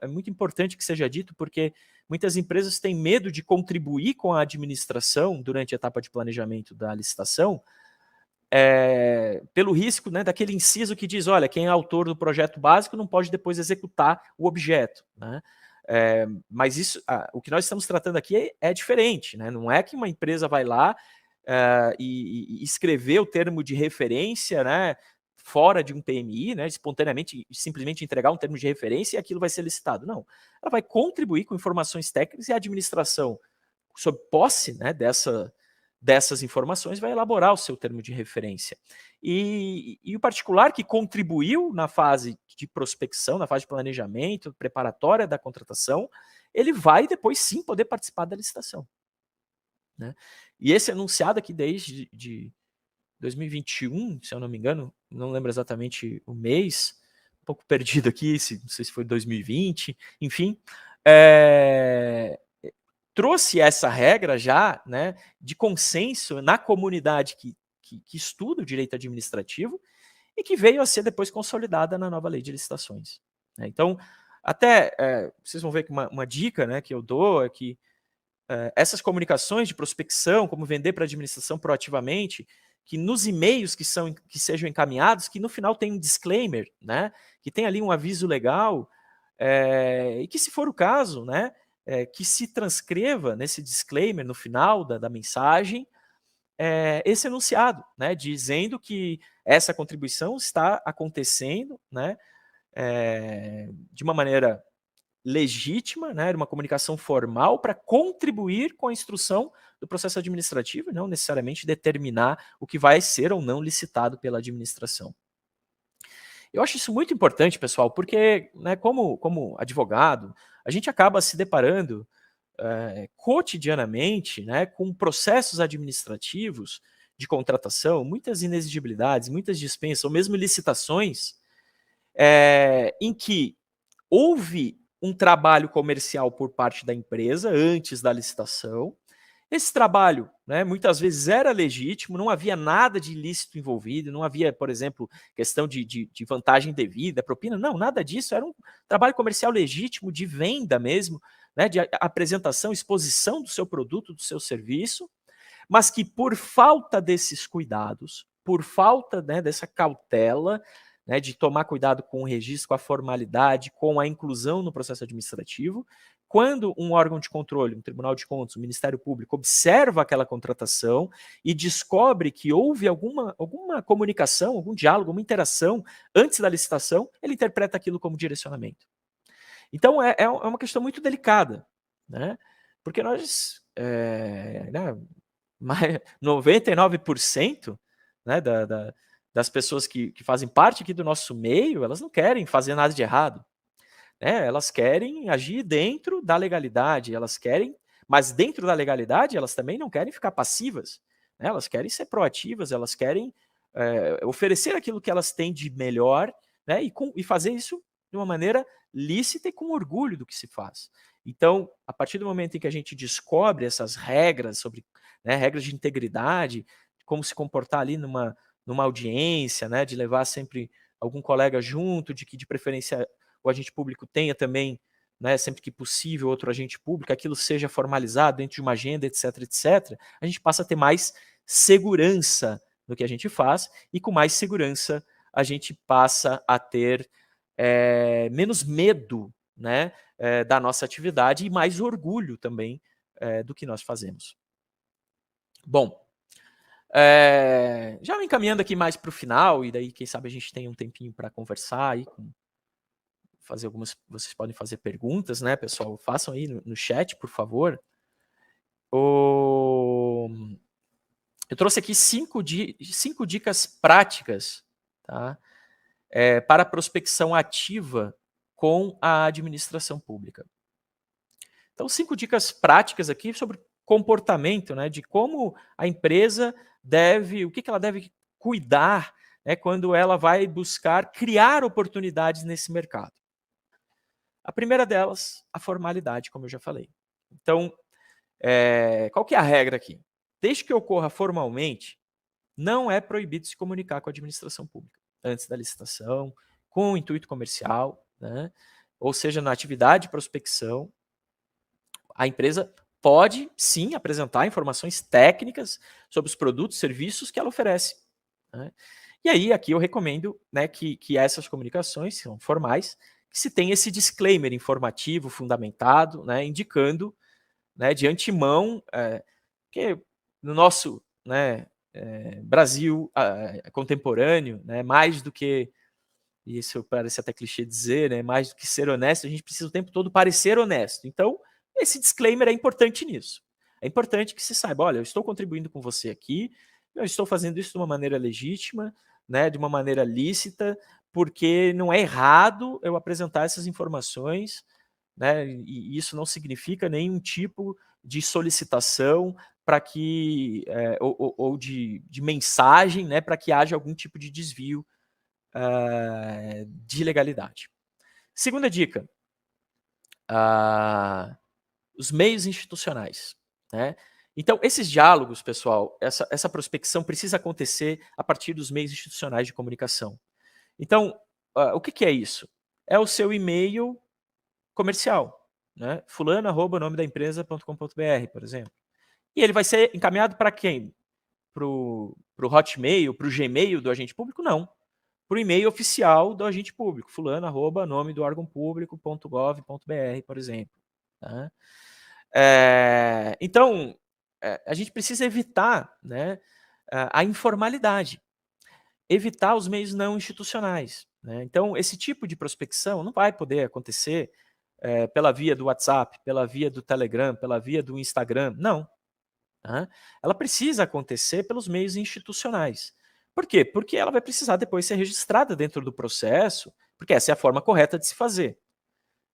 é muito importante que seja dito, porque muitas empresas têm medo de contribuir com a administração durante a etapa de planejamento da licitação, pelo risco, né, daquele inciso que diz, olha, quem é autor do projeto básico não pode depois executar o objeto, né? Mas isso, o que nós estamos tratando aqui é diferente, né? Não é que uma empresa vai lá e escrever o termo de referência, né, fora de um PMI, né, espontaneamente, simplesmente entregar um termo de referência e aquilo vai ser licitado. Não, ela vai contribuir com informações técnicas e a administração, sob posse, né, dessas informações vai elaborar o seu termo de referência. E o particular que contribuiu na fase de prospecção, na fase de planejamento, preparatória da contratação, ele vai depois sim poder participar da licitação. Né? E esse enunciado aqui desde de 2021, se eu não me engano, não lembro exatamente o mês, um pouco perdido aqui, não sei se foi 2020, enfim, trouxe essa regra já, né, de consenso na comunidade que estuda o direito administrativo e que veio a ser depois consolidada na nova lei de licitações. Né? Então, até vocês vão ver que uma dica, né, que eu dou é que essas comunicações de prospecção, como vender para a administração proativamente, que nos e-mails que sejam encaminhados, que no final tem um disclaimer, né, que tem ali um aviso legal, e que, se for o caso, né, que se transcreva nesse disclaimer no final da mensagem esse enunciado, né, dizendo que essa contribuição está acontecendo, né, de uma maneira legítima, né, uma comunicação formal para contribuir com a instrução do processo administrativo e não necessariamente determinar o que vai ser ou não licitado pela administração. Eu acho isso muito importante, pessoal, porque, né, como advogado, a gente acaba se deparando cotidianamente, né, com processos administrativos de contratação, muitas inexigibilidades, muitas dispensas, ou mesmo licitações, em que houve um trabalho comercial por parte da empresa antes da licitação. Esse trabalho, né, muitas vezes era legítimo, não havia nada de ilícito envolvido, não havia, por exemplo, questão de vantagem devida, propina, não, nada disso, era um trabalho comercial legítimo, de venda mesmo, né, de apresentação, exposição do seu produto, do seu serviço, mas que por falta desses cuidados, por falta, né, dessa cautela, né, de tomar cuidado com o registro, com a formalidade, com a inclusão no processo administrativo, quando um órgão de controle, um Tribunal de Contas, um Ministério Público, observa aquela contratação e descobre que houve alguma comunicação, algum diálogo, alguma interação antes da licitação, ele interpreta aquilo como direcionamento. Então, é uma questão muito delicada, né? Porque nós, 99%, né, das pessoas que fazem parte aqui do nosso meio, elas não querem fazer nada de errado. Né? Elas querem agir dentro da legalidade, elas querem, mas dentro da legalidade elas também não querem ficar passivas. Né? Elas querem ser proativas, elas querem oferecer aquilo que elas têm de melhor, né? E fazer isso de uma maneira lícita e com orgulho do que se faz. Então, a partir do momento em que a gente descobre essas regras sobre, né, regras de integridade, como se comportar ali numa audiência, né, de levar sempre algum colega junto, de que de preferência o agente público tenha também, né, sempre que possível, outro agente público, aquilo seja formalizado dentro de uma agenda, etc, etc, a gente passa a ter mais segurança no que a gente faz e com mais segurança a gente passa a ter menos medo, né, da nossa atividade e mais orgulho também do que nós fazemos. Bom, já encaminhando aqui mais para o final, e daí quem sabe a gente tem um tempinho para conversar aí, vocês podem fazer perguntas, né, pessoal? Façam aí no chat, por favor. Eu trouxe aqui 5 dicas práticas, tá? Para prospecção ativa com a administração pública. Então, 5 dicas práticas aqui sobre comportamento, né, de como a empresa o que ela deve cuidar, né, quando ela vai buscar criar oportunidades nesse mercado. A primeira delas, a formalidade, como eu já falei. Então, qual que é a regra aqui? Desde que ocorra formalmente, não é proibido se comunicar com a administração pública antes da licitação, com o intuito comercial, né? Ou seja, na atividade de prospecção, a empresa pode sim apresentar informações técnicas sobre os produtos e serviços que ela oferece. Né? E aí, aqui eu recomendo, né, que essas comunicações são formais, que se tenha esse disclaimer informativo, fundamentado, né, indicando, né, de antemão, que no nosso, né, Brasil contemporâneo, né, mais do que, isso parece até clichê dizer, né, mais do que ser honesto, a gente precisa o tempo todo parecer honesto. Então, esse disclaimer é importante nisso. É importante que se saiba, olha, eu estou contribuindo com você aqui, eu estou fazendo isso de uma maneira legítima, né, de uma maneira lícita, porque não é errado eu apresentar essas informações, né, e isso não significa nenhum tipo de solicitação para que, ou de mensagem, né, para que haja algum tipo de desvio de legalidade. Segunda dica, os meios institucionais, né? Então, esses diálogos, pessoal, essa prospecção precisa acontecer a partir dos meios institucionais de comunicação. Então, o que é isso? É o seu e-mail comercial, né? fulano@nome da empresa.com.br, por exemplo. E ele vai ser encaminhado para quem? Para o Hotmail, para o Gmail do agente público? Não. Para o e-mail oficial do agente público, fulano@nome do órgão público.gov.br, por exemplo. Tá? Então, a gente precisa evitar, né, a informalidade, evitar os meios não institucionais. Né? Então, esse tipo de prospecção não vai poder acontecer pela via do WhatsApp, pela via do Telegram, pela via do Instagram, não. Tá? Ela precisa acontecer pelos meios institucionais. Por quê? Porque ela vai precisar depois ser registrada dentro do processo, porque essa é a forma correta de se fazer.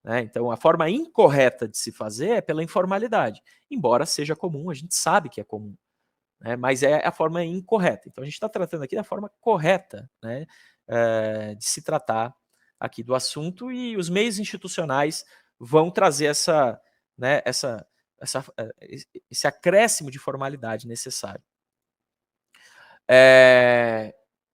Né? Então, a forma incorreta de se fazer é pela informalidade. Embora seja comum, a gente sabe que é comum, né? Mas é a forma incorreta. Então, a gente está tratando aqui da forma correta, né, de se tratar aqui do assunto, e os meios institucionais vão trazer né, esse acréscimo de formalidade necessário.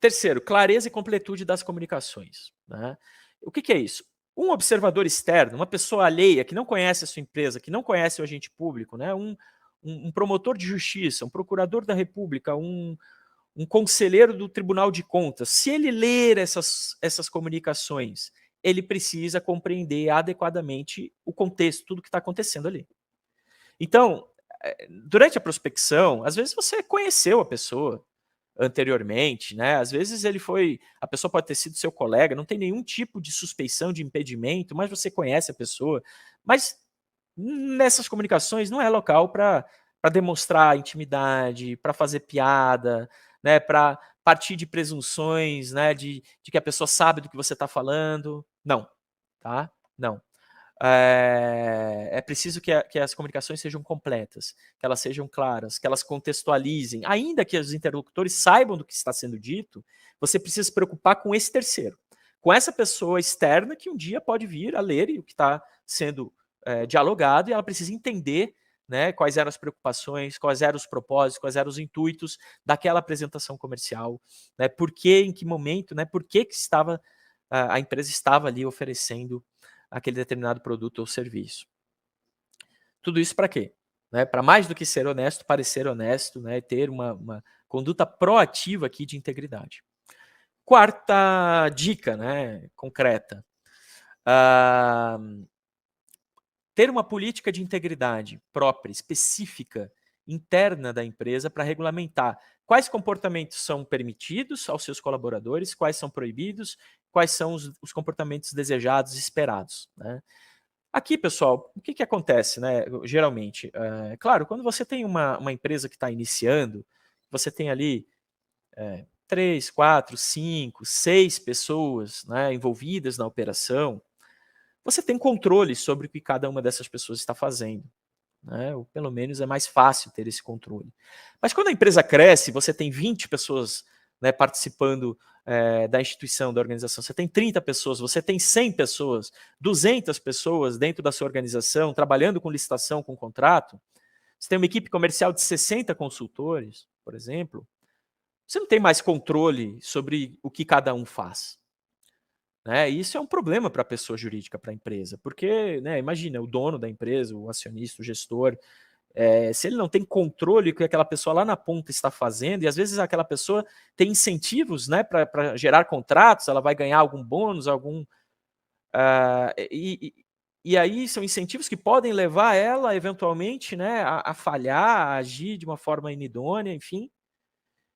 Terceiro, clareza e completude das comunicações. Né? O que é isso? Um observador externo, uma pessoa alheia que não conhece a sua empresa, que não conhece o agente público, né? um promotor de justiça, um procurador da República, um conselheiro do Tribunal de Contas, se ele ler essas comunicações, ele precisa compreender adequadamente o contexto, tudo que está acontecendo ali. Então, durante a prospecção, às vezes você conheceu a pessoa anteriormente, né? Às vezes a pessoa pode ter sido seu colega, não tem nenhum tipo de suspeição de impedimento, mas você conhece a pessoa. Mas nessas comunicações não é local para demonstrar intimidade, para fazer piada, né? Para partir de presunções, né? De que a pessoa sabe do que você está falando. Não, tá? Não. É preciso que as comunicações sejam completas, que elas sejam claras, que elas contextualizem. Ainda que os interlocutores saibam do que está sendo dito, você precisa se preocupar com esse terceiro, com essa pessoa externa que um dia pode vir a ler o que está sendo dialogado, e ela precisa entender, né, quais eram as preocupações, quais eram os propósitos, quais eram os intuitos daquela apresentação comercial, né, por que, em que momento, né, por que a empresa estava ali oferecendo aquele determinado produto ou serviço. Tudo isso para quê? Né? Para mais do que ser honesto, parecer honesto, né? Ter uma conduta proativa aqui de integridade. Quarta dica, né? Concreta. Ter uma política de integridade própria, específica, interna da empresa para regulamentar quais comportamentos são permitidos aos seus colaboradores, quais são proibidos, quais são os comportamentos desejados e esperados. Né? Aqui, pessoal, o que acontece, né? Geralmente, claro, quando você tem uma empresa que está iniciando, você tem ali 3, 4, 5, 6 pessoas, né, envolvidas na operação, você tem controle sobre o que cada uma dessas pessoas está fazendo. Né? Ou pelo menos é mais fácil ter esse controle. Mas quando a empresa cresce, você tem 20 pessoas, né, participando da instituição, da organização, você tem 30 pessoas, você tem 100 pessoas, 200 pessoas dentro da sua organização, trabalhando com licitação, com contrato, você tem uma equipe comercial de 60 consultores, por exemplo, você não tem mais controle sobre o que cada um faz. Né? E isso é um problema para a pessoa jurídica, para a empresa, porque, né, imagina, o dono da empresa, o acionista, o gestor, se ele não tem controle do que aquela pessoa lá na ponta está fazendo, e às vezes aquela pessoa tem incentivos, né, para gerar contratos, ela vai ganhar algum bônus, e aí são incentivos que podem levar ela, eventualmente, né, a falhar, a agir de uma forma inidônea, enfim.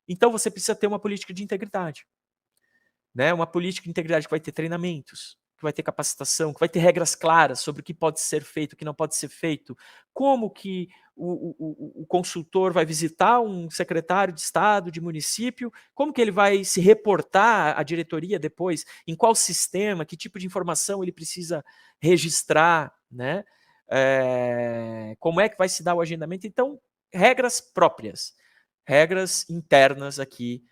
Então você precisa ter uma política de integridade. Né, uma política de integridade que vai ter treinamentos, que vai ter capacitação, que vai ter regras claras sobre o que pode ser feito, o que não pode ser feito, como que o consultor vai visitar um secretário de Estado, de município, como que ele vai se reportar à diretoria depois, em qual sistema, que tipo de informação ele precisa registrar, né? Como é que vai se dar o agendamento. Então, regras próprias, regras internas aqui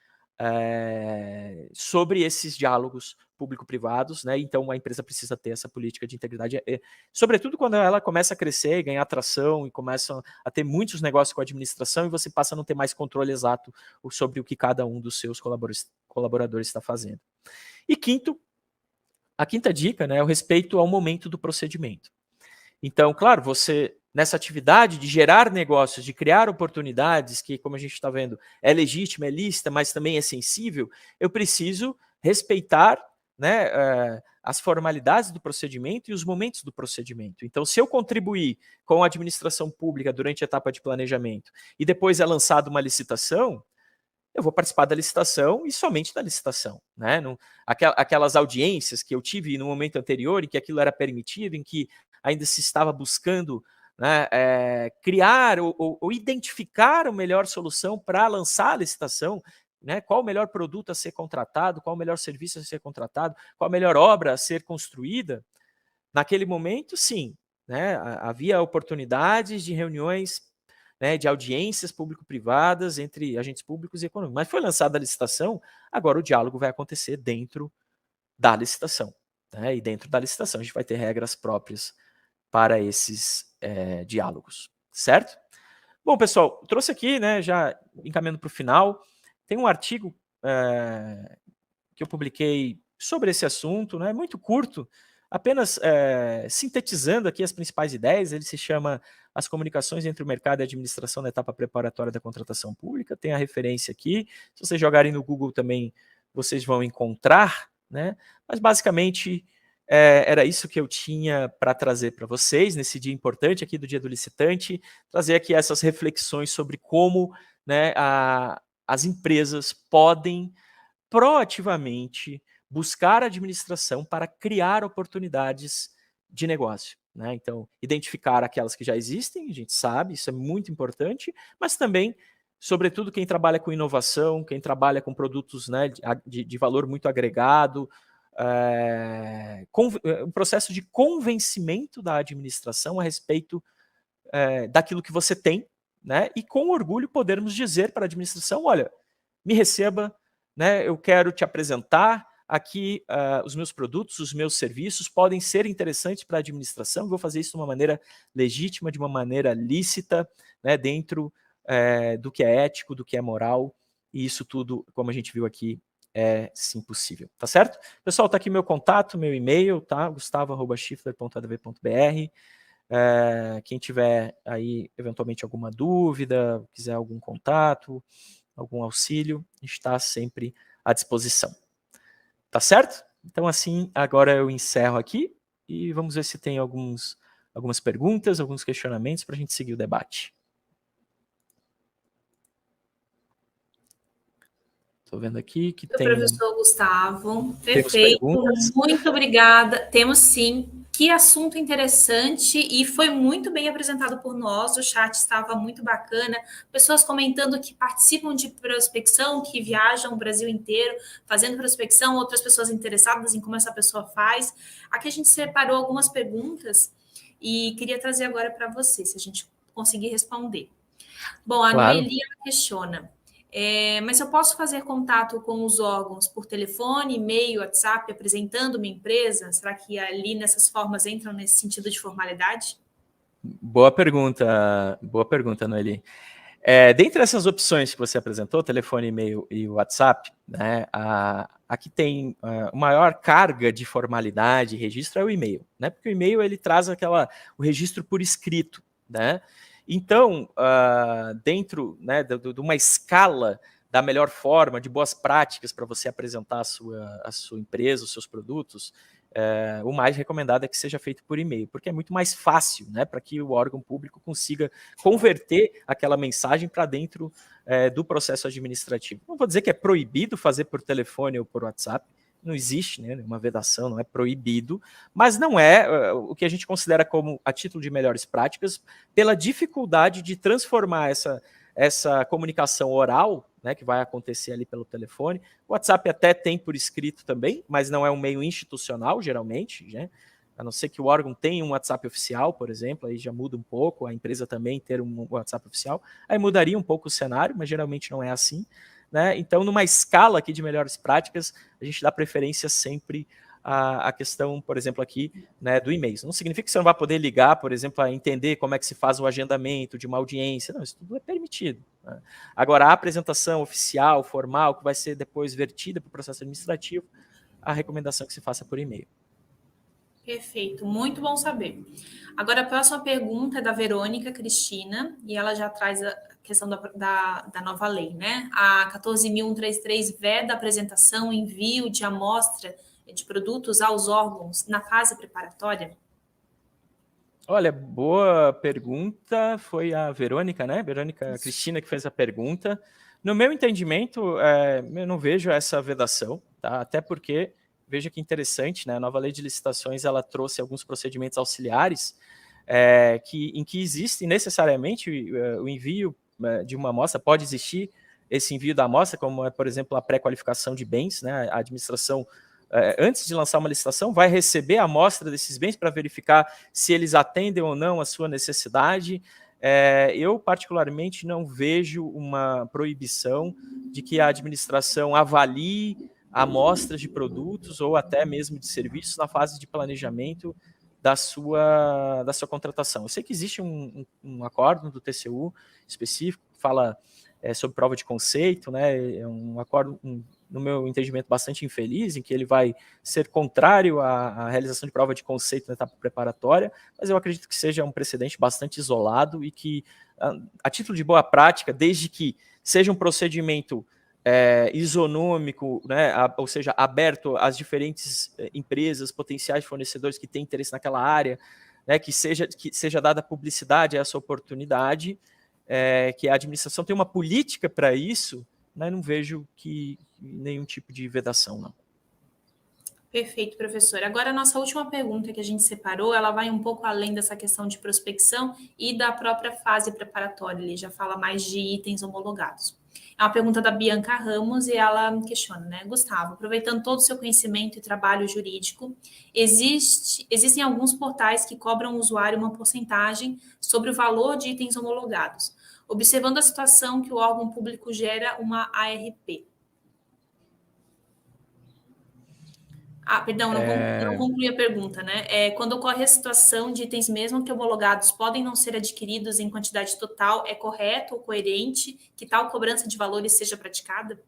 sobre esses diálogos público-privados, né? Então a empresa precisa ter essa política de integridade, sobretudo quando ela começa a crescer, ganhar atração e começa a ter muitos negócios com a administração e você passa a não ter mais controle exato sobre o que cada um dos seus colaboradores está fazendo. E a quinta dica, né, é o respeito ao momento do procedimento. Então, claro, você, nessa atividade de gerar negócios, de criar oportunidades, que, como a gente está vendo, é legítima, é lícita, mas também é sensível, eu preciso respeitar, né, as formalidades do procedimento e os momentos do procedimento. Então, se eu contribuir com a administração pública durante a etapa de planejamento e depois é lançada uma licitação, eu vou participar da licitação e somente da licitação, né? Aquelas audiências que eu tive no momento anterior, em que aquilo era permitido, em que ainda se estava buscando, né, criar ou identificar a melhor solução para lançar a licitação, né? Qual o melhor produto a ser contratado, qual o melhor serviço a ser contratado, qual a melhor obra a ser construída. Naquele momento, sim, né, havia oportunidades de reuniões, né, de audiências público-privadas entre agentes públicos e econômicos. Mas foi lançada a licitação, agora o diálogo vai acontecer dentro da licitação. Né, e dentro da licitação a gente vai ter regras próprias para esses diálogos, certo? Bom, pessoal, trouxe aqui, né, já encaminhando para o final, tem um artigo que eu publiquei sobre esse assunto, né, muito curto, apenas sintetizando aqui as principais ideias. Ele se chama As Comunicações entre o Mercado e a Administração na Etapa Preparatória da Contratação Pública, tem a referência aqui, se vocês jogarem no Google também vocês vão encontrar, né? Mas basicamente era isso que eu tinha para trazer para vocês nesse dia importante aqui do Dia do Licitante, trazer aqui essas reflexões sobre como, né, as empresas podem proativamente buscar a administração para criar oportunidades de negócio. Né? Então, identificar aquelas que já existem, a gente sabe, isso é muito importante, mas também, sobretudo, quem trabalha com inovação, quem trabalha com produtos, né, de valor muito agregado, um processo de convencimento da administração a respeito daquilo que você tem, né, e com orgulho podermos dizer para a administração, olha, me receba, né, eu quero te apresentar aqui os meus produtos, os meus serviços podem ser interessantes para a administração, vou fazer isso de uma maneira legítima, de uma maneira lícita, né, dentro do que é ético, do que é moral, e isso tudo, como a gente viu aqui, é sim possível, tá certo? Pessoal, tá aqui meu contato, meu e-mail, tá? gustavo@schiffler.adv.br. Quem tiver aí, eventualmente, alguma dúvida, quiser algum contato, algum auxílio, está sempre à disposição. Tá certo? Então, assim, agora eu encerro aqui e vamos ver se tem algumas perguntas, alguns questionamentos para a gente seguir o debate. Estou vendo aqui que tem... Professor Gustavo, perfeito, muito obrigada. Temos sim. Que assunto interessante e foi muito bem apresentado por nós, o chat estava muito bacana, pessoas comentando que participam de prospecção, que viajam o Brasil inteiro fazendo prospecção, outras pessoas interessadas em como essa pessoa faz. Aqui a gente separou algumas perguntas e queria trazer agora para você, se a gente conseguir responder. Bom, a Claro. Noelia questiona, mas eu posso fazer contato com os órgãos por telefone, e-mail, WhatsApp, apresentando minha empresa? Será que ali nessas formas entram nesse sentido de formalidade? Boa pergunta, Noeli. Dentre essas opções que você apresentou, telefone, e-mail e WhatsApp, né, aqui tem a maior carga de formalidade e registro é o e-mail, né, porque o e-mail ele traz o registro por escrito, né? Então, dentro, né, de uma escala da melhor forma, de boas práticas para você apresentar a sua empresa, os seus produtos, o mais recomendado é que seja feito por e-mail, porque é muito mais fácil, né, para que o órgão público consiga converter aquela mensagem para dentro do processo administrativo. Não vou dizer que é proibido fazer por telefone ou por WhatsApp, não existe, né, uma vedação, não é proibido, mas não é o que a gente considera como a título de melhores práticas, pela dificuldade de transformar essa comunicação oral, né, que vai acontecer ali pelo telefone. O WhatsApp até tem por escrito também, mas não é um meio institucional, geralmente, né? A não ser que o órgão tenha um WhatsApp oficial, por exemplo, aí já muda um pouco, a empresa também ter um WhatsApp oficial, aí mudaria um pouco o cenário, mas geralmente não é assim, né? Então, numa escala aqui de melhores práticas, a gente dá preferência sempre à questão, por exemplo, aqui, né, do e-mail. Não significa que você não vai poder ligar, por exemplo, a entender como é que se faz o agendamento de uma audiência, não, isso tudo é permitido, né? Agora, a apresentação oficial, formal, que vai ser depois vertida para o processo administrativo, a recomendação é que se faça por e-mail. Perfeito, muito bom saber. Agora, a próxima pergunta é da Verônica Cristina, e ela já traz a questão da nova lei, né? A 14.133 veda a apresentação, envio de amostra de produtos aos órgãos na fase preparatória? Olha, boa pergunta, foi a Verônica, né? Verônica Cristina que fez a pergunta. No meu entendimento, eu não vejo essa vedação, tá? Até porque, veja que interessante, né? A nova lei de licitações, ela trouxe alguns procedimentos auxiliares em que existe necessariamente o envio de uma amostra, pode existir esse envio da amostra, como é, por exemplo, a pré-qualificação de bens, né? A administração, antes de lançar uma licitação, vai receber a amostra desses bens para verificar se eles atendem ou não a sua necessidade. Eu, particularmente, não vejo uma proibição de que a administração avalie amostras de produtos ou até mesmo de serviços na fase de planejamento da sua contratação. Eu sei que existe um acórdão do TCU específico que fala sobre prova de conceito, né? É um acórdão, no meu entendimento, bastante infeliz, em que ele vai ser contrário à realização de prova de conceito na etapa preparatória, mas eu acredito que seja um precedente bastante isolado e que, a título de boa prática, desde que seja um procedimento isonômico, né, ou seja, aberto às diferentes empresas, potenciais fornecedores que têm interesse naquela área, né, que seja dada publicidade a essa oportunidade, que a administração tem uma política para isso, né, não vejo que nenhum tipo de vedação, não. Perfeito, professor. Agora, a nossa última pergunta que a gente separou, ela vai um pouco além dessa questão de prospecção e da própria fase preparatória, ele já fala mais de itens homologados. É uma pergunta da Bianca Ramos e ela questiona, né? Gustavo, aproveitando todo o seu conhecimento e trabalho jurídico, existem alguns portais que cobram ao usuário uma porcentagem sobre o valor de itens homologados, observando a situação que o órgão público gera uma ARP. Perdão, eu não concluí a pergunta, né? Quando ocorre a situação de itens mesmo que homologados podem não ser adquiridos em quantidade total, é correto ou coerente que tal cobrança de valores seja praticada?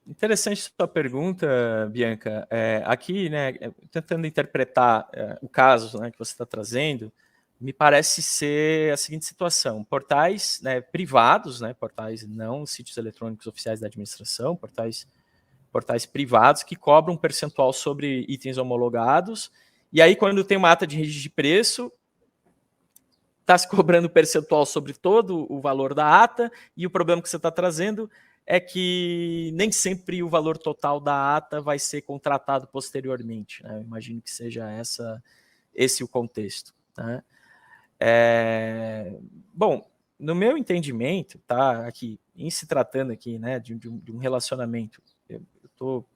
Interessante sua pergunta, Bianca. Aqui, né, tentando interpretar o caso, né, que você está trazendo, me parece ser a seguinte situação: portais, né, privados, né, portais não sítios eletrônicos oficiais da administração, portais privados que cobram um percentual sobre itens homologados, e aí quando tem uma ata de registro de preço, está se cobrando percentual sobre todo o valor da ata, e o problema que você está trazendo é que nem sempre o valor total da ata vai ser contratado posteriormente, né? Eu imagino que seja esse o contexto, né? Bom, no meu entendimento, tá, aqui, em se tratando aqui, né, de um relacionamento, eu estou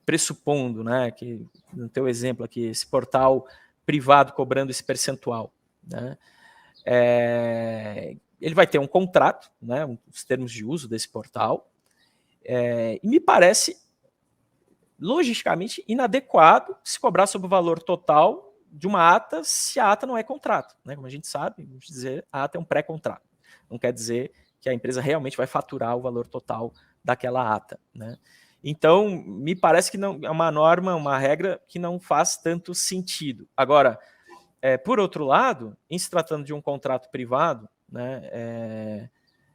pressupondo, né, que no teu exemplo aqui, esse portal privado cobrando esse percentual, né, ele vai ter um contrato, né, os termos de uso desse portal, e me parece logisticamente inadequado se cobrar sobre o valor total de uma ata se a ata não é contrato, né? Como a gente sabe, vamos dizer, a ata é um pré-contrato. Não quer dizer que a empresa realmente vai faturar o valor total daquela ata, né? Então, me parece que não é uma norma, uma regra que não faz tanto sentido. Agora, por outro lado, em se tratando de um contrato privado, né,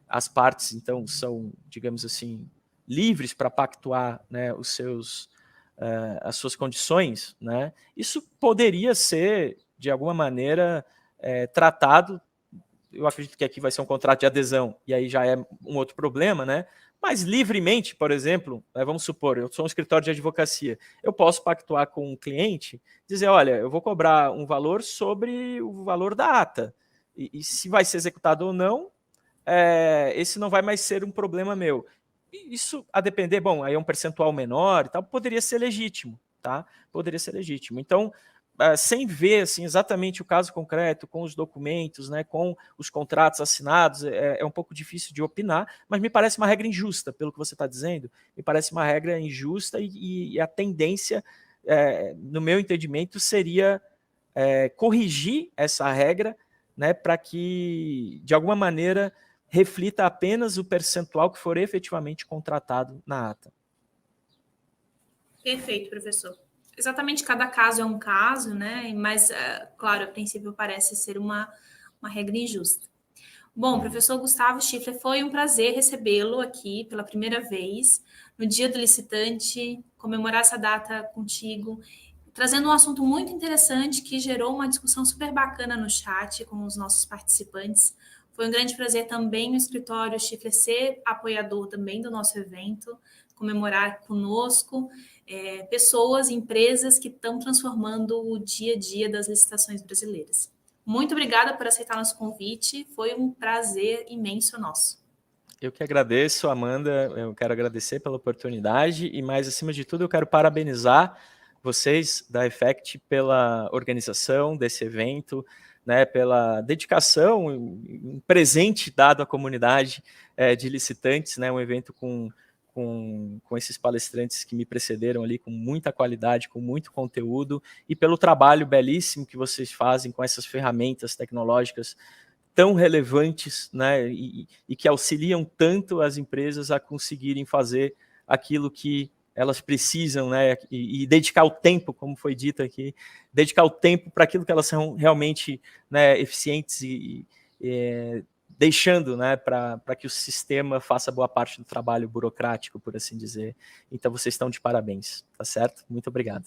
as partes, então, são, digamos assim, livres para pactuar, né, as suas condições, né, isso poderia ser, de alguma maneira, tratado eu acredito que aqui vai ser um contrato de adesão, e aí já é um outro problema, né? Mas livremente, por exemplo, vamos supor, eu sou um escritório de advocacia, eu posso pactuar com um cliente, dizer, olha, eu vou cobrar um valor sobre o valor da ata, e se vai ser executado ou não, esse não vai mais ser um problema meu. Isso, a depender, bom, aí é um percentual menor e tal, poderia ser legítimo, tá? Poderia ser legítimo. Então, sem ver assim, exatamente o caso concreto, com os documentos, né, com os contratos assinados, é um pouco difícil de opinar, mas me parece uma regra injusta, pelo que você está dizendo, me parece uma regra injusta e a tendência, no meu entendimento, seria corrigir essa regra, né, para que, de alguma maneira, reflita apenas o percentual que for efetivamente contratado na ata. Perfeito, professor. Exatamente, cada caso é um caso, né? Mas, claro, a princípio parece ser uma regra injusta. Bom, professor Gustavo Schiffler, foi um prazer recebê-lo aqui pela primeira vez, no Dia do Licitante, comemorar essa data contigo, trazendo um assunto muito interessante que gerou uma discussão super bacana no chat com os nossos participantes. Foi um grande prazer também no escritório Schiffler ser apoiador também do nosso evento, comemorar conosco pessoas, empresas que estão transformando o dia a dia das licitações brasileiras. Muito obrigada por aceitar nosso convite, foi um prazer imenso nosso. Eu que agradeço, Amanda, eu quero agradecer pela oportunidade e, mais acima de tudo, eu quero parabenizar vocês da Effect pela organização desse evento, né, pela dedicação, um presente dado à comunidade de licitantes, né, um evento com esses palestrantes que me precederam ali, com muita qualidade, com muito conteúdo, e pelo trabalho belíssimo que vocês fazem com essas ferramentas tecnológicas tão relevantes, né, e que auxiliam tanto as empresas a conseguirem fazer aquilo que elas precisam, né, e dedicar o tempo, como foi dito aqui, dedicar o tempo para aquilo que elas são realmente, né, eficientes e deixando, né, para que o sistema faça boa parte do trabalho burocrático, por assim dizer. Então, vocês estão de parabéns, tá certo? Muito obrigado.